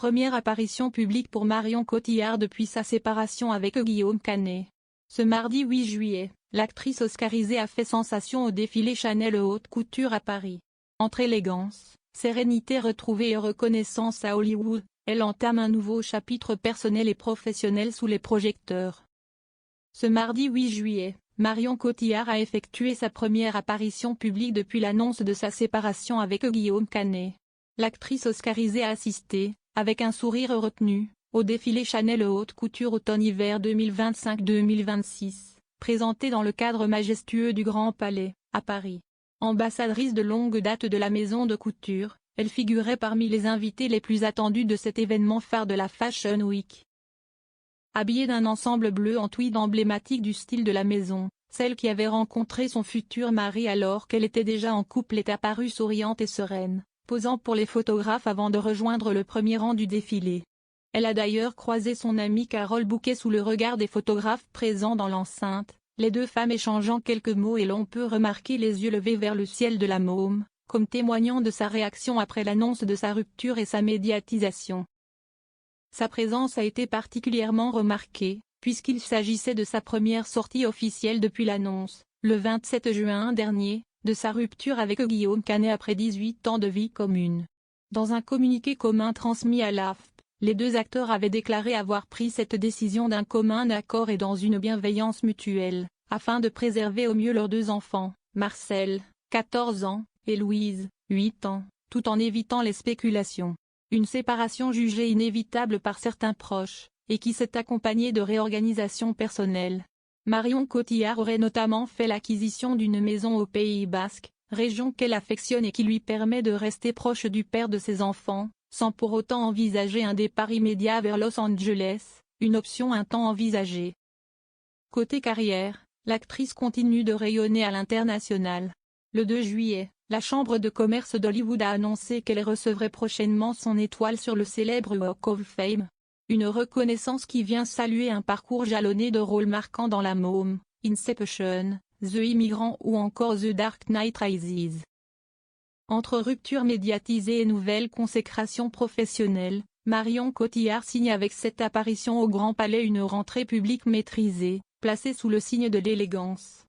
Première apparition publique pour Marion Cotillard depuis sa séparation avec Guillaume Canet. Ce mardi 8 juillet, l'actrice oscarisée a fait sensation au défilé Chanel haute couture à Paris. Entre élégance, sérénité retrouvée et reconnaissance à Hollywood, elle entame un nouveau chapitre personnel et professionnel sous les projecteurs. Ce mardi 8 juillet, Marion Cotillard a effectué sa première apparition publique depuis l'annonce de sa séparation avec Guillaume Canet. L'actrice oscarisée a assisté, avec un sourire retenu, au défilé Chanel haute couture automne-hiver 2025-2026, présenté dans le cadre majestueux du Grand Palais, à Paris. Ambassadrice de longue date de la maison de couture, elle figurait parmi les invités les plus attendus de cet événement phare de la Fashion Week. Habillée d'un ensemble bleu en tweed emblématique du style de la maison, celle qui avait rencontré son futur mari alors qu'elle était déjà en couple est apparue souriante et sereine, posant pour les photographes avant de rejoindre le premier rang du défilé. Elle a d'ailleurs croisé son amie Carole Bouquet sous le regard des photographes présents dans l'enceinte, les deux femmes échangeant quelques mots et l'on peut remarquer les yeux levés vers le ciel de la Môme, comme témoignant de sa réaction après l'annonce de sa rupture et sa médiatisation. Sa présence a été particulièrement remarquée, puisqu'il s'agissait de sa première sortie officielle depuis l'annonce, le 27 juin dernier, de sa rupture avec Guillaume Canet après 18 ans de vie commune. Dans un communiqué commun transmis à l'AFP, les deux acteurs avaient déclaré avoir pris cette décision d'un commun accord et dans une bienveillance mutuelle, afin de préserver au mieux leurs deux enfants, Marcel, 14 ans, et Louise, 8 ans, tout en évitant les spéculations. Une séparation jugée inévitable par certains proches, et qui s'est accompagnée de réorganisations personnelles. Marion Cotillard aurait notamment fait l'acquisition d'une maison au Pays Basque, région qu'elle affectionne et qui lui permet de rester proche du père de ses enfants, sans pour autant envisager un départ immédiat vers Los Angeles, une option un temps envisagée. Côté carrière, l'actrice continue de rayonner à l'international. Le 2 juillet, la Chambre de commerce d'Hollywood a annoncé qu'elle recevrait prochainement son étoile sur le célèbre Walk of Fame. Une reconnaissance qui vient saluer un parcours jalonné de rôles marquants dans La Môme, Inception, The Immigrant ou encore The Dark Knight Rises. Entre rupture médiatisée et nouvelle consécration professionnelle, Marion Cotillard signe avec cette apparition au Grand Palais une rentrée publique maîtrisée, placée sous le signe de l'élégance.